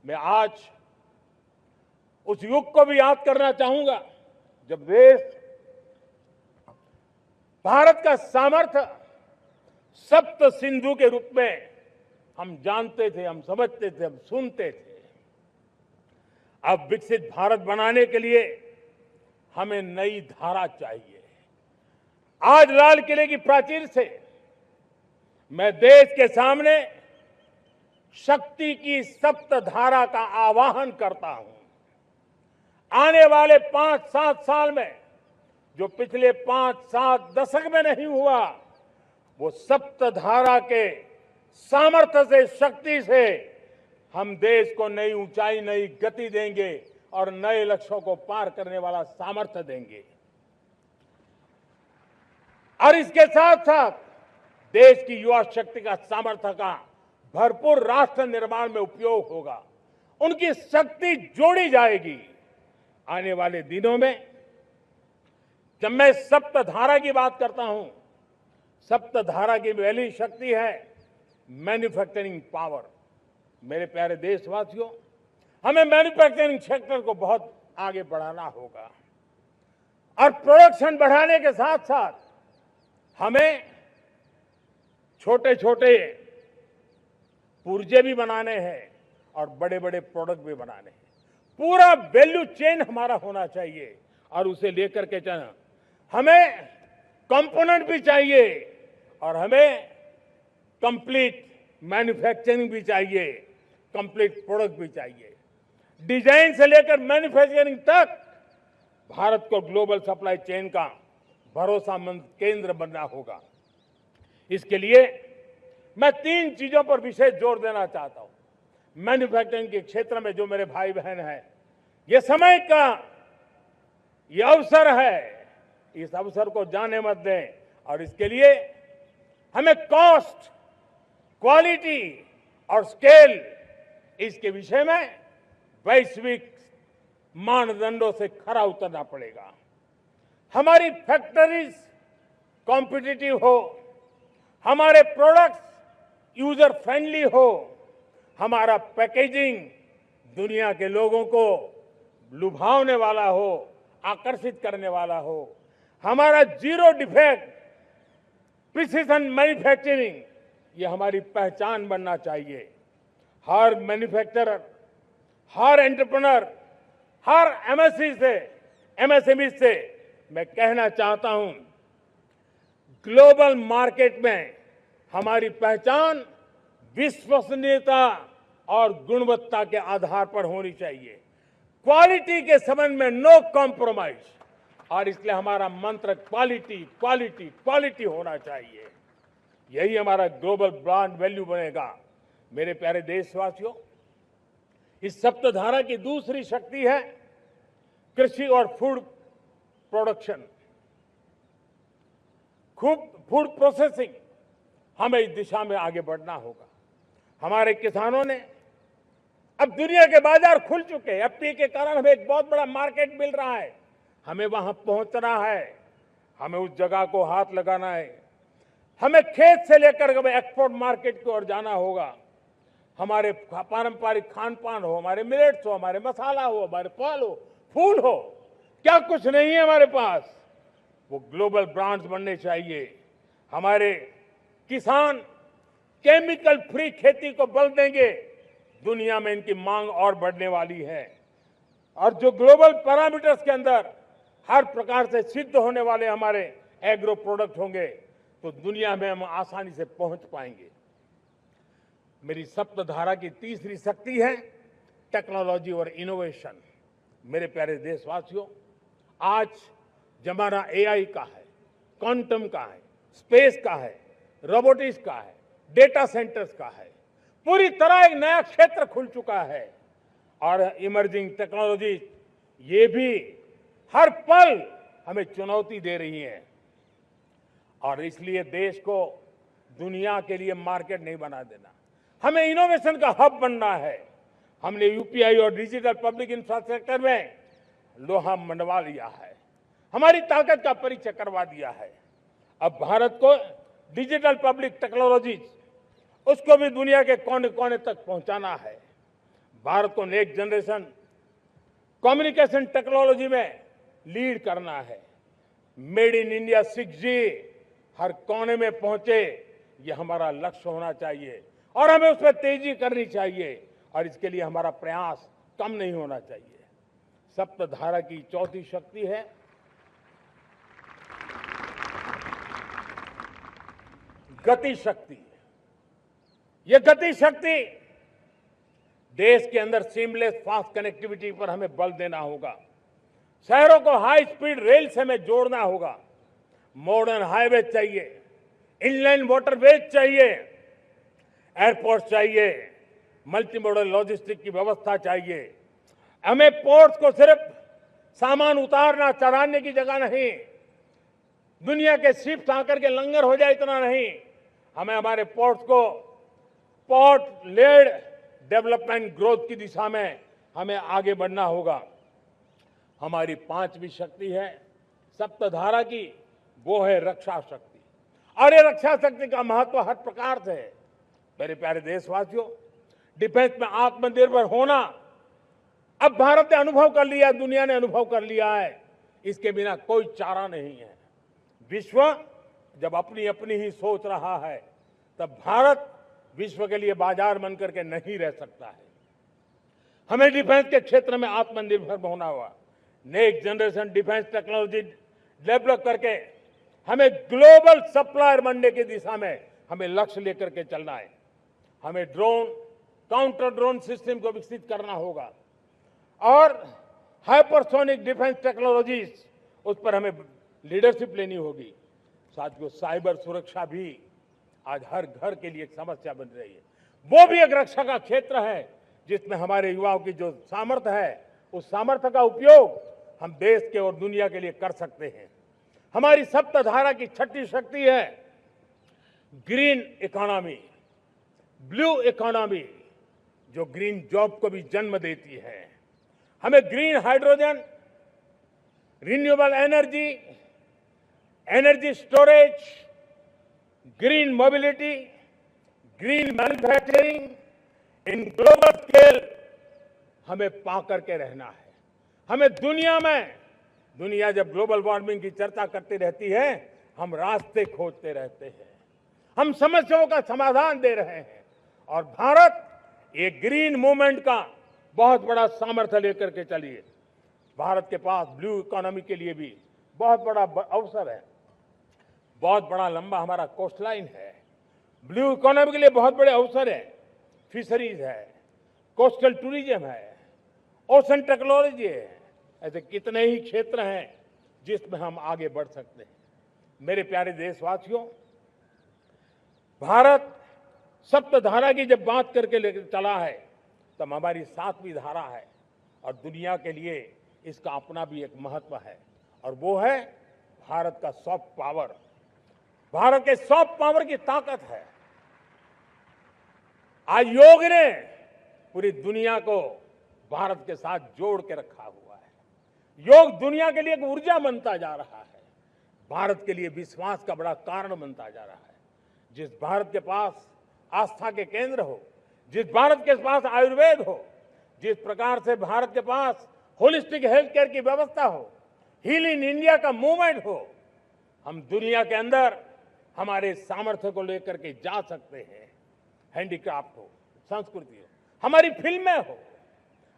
मैं आज उस युग को भी याद करना चाहूंगा जब देश भारत का सामर्थ्य सप्त सिंधु के रूप में हम जानते थे, हम समझते थे, हम सुनते थे। अब विकसित भारत बनाने के लिए हमें नई धारा चाहिए। आज लाल किले की प्राचीर से मैं देश के सामने शक्ति की सप्त धारा का आवाहन करता हूं। आने वाले 5-7 साल में जो पिछले 5-7 दशक में नहीं हुआ, वो सप्त धारा के सामर्थ्य से, शक्ति से हम देश को नई ऊंचाई, नई गति देंगे और नए लक्ष्यों को पार करने वाला सामर्थ्य देंगे। और इसके साथ साथ देश की युवा शक्ति का सामर्थ्य का भरपूर राष्ट्र निर्माण में उपयोग होगा। उनकी शक्ति जोड़ी जाएगी। आने वाले दिनों में जब मैं सप्तधारा की बात करता हूं, सप्तधारा की पहली शक्ति है मैन्युफैक्चरिंग पावर। मेरे प्यारे देशवासियों, हमें मैन्युफैक्चरिंग सेक्टर को बहुत आगे बढ़ाना होगा और प्रोडक्शन बढ़ाने के साथ साथ हमें छोटे छोटे पुर्जे भी बनाने हैं और बड़े बड़े प्रोडक्ट भी बनाने हैं। पूरा वैल्यू चेन हमारा होना चाहिए और उसे लेकर के चलना। हमें कंपोनेंट भी चाहिए और हमें कंप्लीट मैन्युफैक्चरिंग भी चाहिए, कंप्लीट प्रोडक्ट भी चाहिए। डिजाइन से लेकर मैन्युफैक्चरिंग तक भारत को ग्लोबल सप्लाई चेन का भरोसामंद केंद्र बनना होगा। इसके लिए मैं 3 चीजों पर विशेष जोर देना चाहता हूं। मैन्युफैक्चरिंग के क्षेत्र में जो मेरे भाई बहन हैं, ये समय का ये अवसर है, इस अवसर को जाने मत दें। और इसके लिए हमें कॉस्ट, क्वालिटी और स्केल, इसके विषय में वैश्विक मानदंडों से खरा उतरना पड़ेगा। हमारी फैक्ट्रीज कॉम्पिटिटिव हो, हमारे प्रोडक्ट्स यूजर फ्रेंडली हो, हमारा पैकेजिंग दुनिया के लोगों को लुभावने वाला हो, आकर्षित करने वाला हो, हमारा जीरो डिफेक्ट प्रिसिजन मैन्युफैक्चरिंग, ये हमारी पहचान बनना चाहिए। हर मैन्युफैक्चरर, हर एंटरप्रेन्योर, हर एमएसएमई से मैं कहना चाहता हूं, ग्लोबल मार्केट में हमारी पहचान विश्वसनीयता और गुणवत्ता के आधार पर होनी चाहिए। क्वालिटी के संबंध में नो कॉम्प्रोमाइज, और इसलिए हमारा मंत्र क्वालिटी, क्वालिटी, क्वालिटी होना चाहिए। यही हमारा ग्लोबल ब्रांड वैल्यू बनेगा। मेरे प्यारे देशवासियों, इस सप्तधारा की दूसरी शक्ति है कृषि और फूड प्रोडक्शन, फूड प्रोसेसिंग। हमें इस दिशा में आगे बढ़ना होगा। हमारे किसानों ने, अब दुनिया के बाजार खुल चुके हैं, एफटीए के कारण हमें एक बहुत बड़ा मार्केट मिल रहा है। हमें वहां पहुंचना है, हमें उस जगह को हाथ लगाना है। हमें खेत से लेकर एक्सपोर्ट मार्केट की ओर जाना होगा। हमारे पारंपरिक खान पान हो, हमारे मिलेट्स हो, हमारे मसाला हो, हमारे फल हो, फूल हो, क्या कुछ नहीं है हमारे पास, वो ग्लोबल ब्रांड्स बनने चाहिए। हमारे किसान केमिकल फ्री खेती को बल देंगे। दुनिया में इनकी मांग और बढ़ने वाली है और जो ग्लोबल पैरामीटर्स के अंदर हर प्रकार से सिद्ध होने वाले हमारे एग्रो प्रोडक्ट होंगे तो दुनिया में हम आसानी से पहुंच पाएंगे। मेरी सप्तधारा की तीसरी शक्ति है टेक्नोलॉजी और इनोवेशन। मेरे प्यारे देशवासियों, आज जमाना एआई का है, क्वांटम का है, स्पेस का है, रोबोटिक्स का है, डेटा सेंटर्स का है। पूरी तरह एक नया क्षेत्र खुल चुका है और इमर्जिंग टेक्नोलॉजी ये भी हर पल हमें चुनौती दे रही हैं और इसलिए देश को दुनिया के लिए मार्केट नहीं बना देना, हमें इनोवेशन का हब बनना है। हमने यूपीआई और डिजिटल पब्लिक इंफ्रास्ट्रक्चर में लोहा मनवा लिया है, हमारी ताकत का परिचय करवा दिया है। अब भारत को डिजिटल पब्लिक टेक्नोलॉजी उसको भी दुनिया के कोने कोने तक पहुंचाना है। भारत को नेक्स्ट जनरेशन कम्युनिकेशन टेक्नोलॉजी में लीड करना है। मेड इन इंडिया 6G हर कोने में पहुंचे, ये हमारा लक्ष्य होना चाहिए और हमें उसमें तेजी करनी चाहिए और इसके लिए हमारा प्रयास कम नहीं होना चाहिए। सप्तधारा की चौथी शक्ति है गति शक्ति। ये गति शक्ति देश के अंदर सीमलेस फास्ट कनेक्टिविटी पर हमें बल देना होगा। शहरों को हाई स्पीड रेल से हमें जोड़ना होगा। मॉडर्न हाईवे चाहिए, इनलाइन वाटरवेज चाहिए, एयरपोर्ट चाहिए, मल्टी मॉडल लॉजिस्टिक की व्यवस्था चाहिए। हमें पोर्ट्स को सिर्फ सामान उतारना चढ़ाने की जगह नहीं, दुनिया के शिप्स आकर के लंगर हो जाए इतना नहीं, हमें हमारे पोर्ट्स को पोर्ट लेड डेवलपमेंट ग्रोथ की दिशा में हमें आगे बढ़ना होगा। हमारी पांचवी शक्ति है सप्तधारा की, वो है रक्षा शक्ति। और ये रक्षा शक्ति का महत्व हर प्रकार से है। मेरे प्यारे देशवासियों, डिफेंस में आत्मनिर्भर होना अब भारत ने अनुभव कर लिया, दुनिया ने अनुभव कर लिया है, इसके बिना कोई चारा नहीं है। विश्व जब अपनी अपनी ही सोच रहा है, तब भारत विश्व के लिए बाजार बन करके नहीं रह सकता है। हमें डिफेंस के क्षेत्र में आत्मनिर्भर होना होगा। Next generation defence technology develop करके हमें ग्लोबल सप्लायर बनने की दिशा में हमें लक्ष्य लेकर के चलना है। हमें ड्रोन, काउंटर ड्रोन सिस्टम को विकसित करना होगा और हाइपरसोनिक डिफेंस टेक्नोलॉजीज, उस पर हमें लीडरशिप लेनी होगी। साथियों, साइबर सुरक्षा भी आज हर घर के लिए एक समस्या बन रही है। वो भी एक रक्षा का क्षेत्र है जिसमें हमारे युवाओं की जो सामर्थ्य है, उस सामर्थ्य का उपयोग हम देश के और दुनिया के लिए कर सकते हैं। हमारी सप्तधारा की छठी शक्ति है ग्रीन इकोनॉमी, ब्लू इकोनॉमी, जो ग्रीन जॉब को भी जन्म देती है। हमें green hydrogen, renewable energy, energy storage, green mobility, green manufacturing in global scale हमें पा करके रहना है। हमें दुनिया जब ग्लोबल वार्मिंग की चर्चा करती रहती है, हम रास्ते खोजते रहते हैं, हम समस्याओं का समाधान दे रहे हैं और भारत ये ग्रीन मूवमेंट का बहुत बड़ा सामर्थ्य लेकर के चलिए। भारत के पास ब्लू इकोनॉमी के लिए भी बहुत बड़ा अवसर है। बहुत बड़ा लंबा हमारा कोस्ट लाइन है। ब्लू इकोनॉमी के लिए बहुत बड़े अवसर है। फिशरीज है, कोस्टल टूरिज्म है, ओशन टेक्नोलॉजी है। ऐसे कितने ही क्षेत्र हैं जिसमें हम आगे बढ़ सकते हैं। मेरे प्यारे देशवासियों, भारत सप्तधारा की जब बात करके लेकर चला है, तब हमारी सातवीं धारा है और दुनिया के लिए इसका अपना भी एक महत्व है और वो है भारत का सॉफ्ट पावर। भारत के सॉफ्ट पावर की ताकत है। आज योग ने पूरी दुनिया को भारत के साथ जोड़ के रखा हुआ है। योग दुनिया के लिए एक ऊर्जा बनता जा रहा है, भारत के लिए विश्वास का बड़ा कारण बनता जा रहा है। जिस भारत के पास आस्था के केंद्र हो, जिस भारत के पास आयुर्वेद हो, जिस प्रकार से भारत के पास होलिस्टिक हेल्थ केयर की व्यवस्था हो, हील इन इंडिया का मूवमेंट हो, हम दुनिया के अंदर हमारे सामर्थ्य को लेकर के जा सकते हैं। हैंडीक्राफ्ट हो, संस्कृति हो, हमारी फिल्में हो,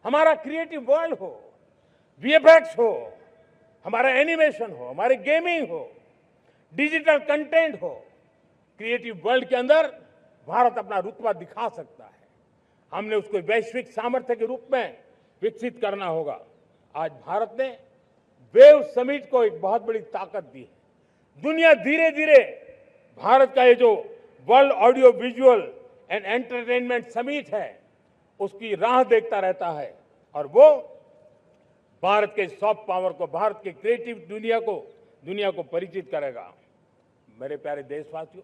हमारा क्रिएटिव वर्ल्ड हो, वीएफएक्स हो, हमारा एनिमेशन हो, हमारी गेमिंग हो, डिजिटल कंटेंट हो, क्रिएटिव वर्ल्ड के अंदर भारत अपना रुतबा दिखा सकता है। हमने उसको वैश्विक सामर्थ्य के रूप में विकसित करना होगा। आज भारत ने वेव समिट को एक बहुत बड़ी ताकत दी है। दुनिया धीरे धीरे भारत का ये जो world audio visual and entertainment summit है, उसकी राह देखता रहता है और वो भारत के सॉफ्ट पावर को, भारत के क्रिएटिव दुनिया को परिचित करेगा। मेरे प्यारे देशवासियों,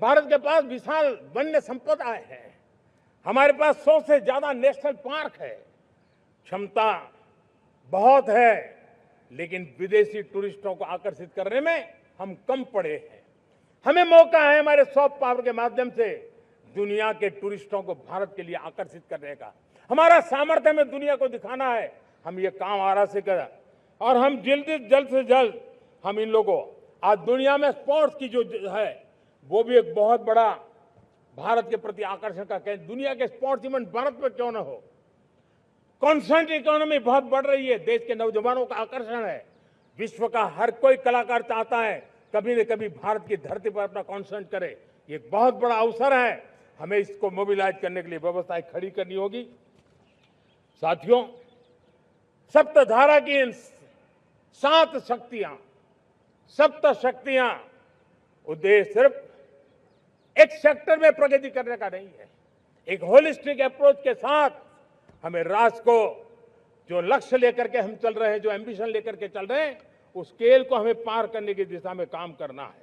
भारत के पास विशाल वन्य संपदा है। हमारे पास 100 से ज्यादा नेशनल पार्क है। क्षमता बहुत है, लेकिन विदेशी टूरिस्टों को आकर्षित करने में हम कम पड़े हैं। हमें मौका है हमारे सॉफ्ट पावर के माध्यम से दुनिया के टूरिस्टों को भारत के लिए आकर्षित करने का। हमारा सामर्थ्य हमें दुनिया को दिखाना है। हम ये काम आरा से करें और हम जल्द से जल्द हम इन लोगों आज दुनिया में स्पोर्ट्स की जो है वो भी एक बहुत बड़ा भारत के प्रति आकर्षण का केंद्र। दुनिया के स्पोर्ट्स इवेंट भारत में क्यों ना हो। कॉन्स्टेंट इकोनॉमी बहुत बढ़ रही है, देश के नौजवानों का आकर्षण है। विश्व का हर कोई कलाकार चाहता है कभी न कभी भारत की धरती पर अपना कॉन्सर्ट करे। ये एक बहुत बड़ा अवसर है, हमें इसको मोबिलाइज करने के लिए व्यवस्थाएं खड़ी करनी होगी। साथियों, सप्तधारा की इन 7 शक्तियां उद्देश्य सिर्फ एक सेक्टर में प्रगति करने का नहीं है। एक होलिस्टिक अप्रोच के साथ हमें राष्ट्र को जो लक्ष्य लेकर के हम चल रहे हैं, जो एम्बिशन लेकर के चल रहे हैं, उस स्केल को हमें पार करने की दिशा में काम करना है।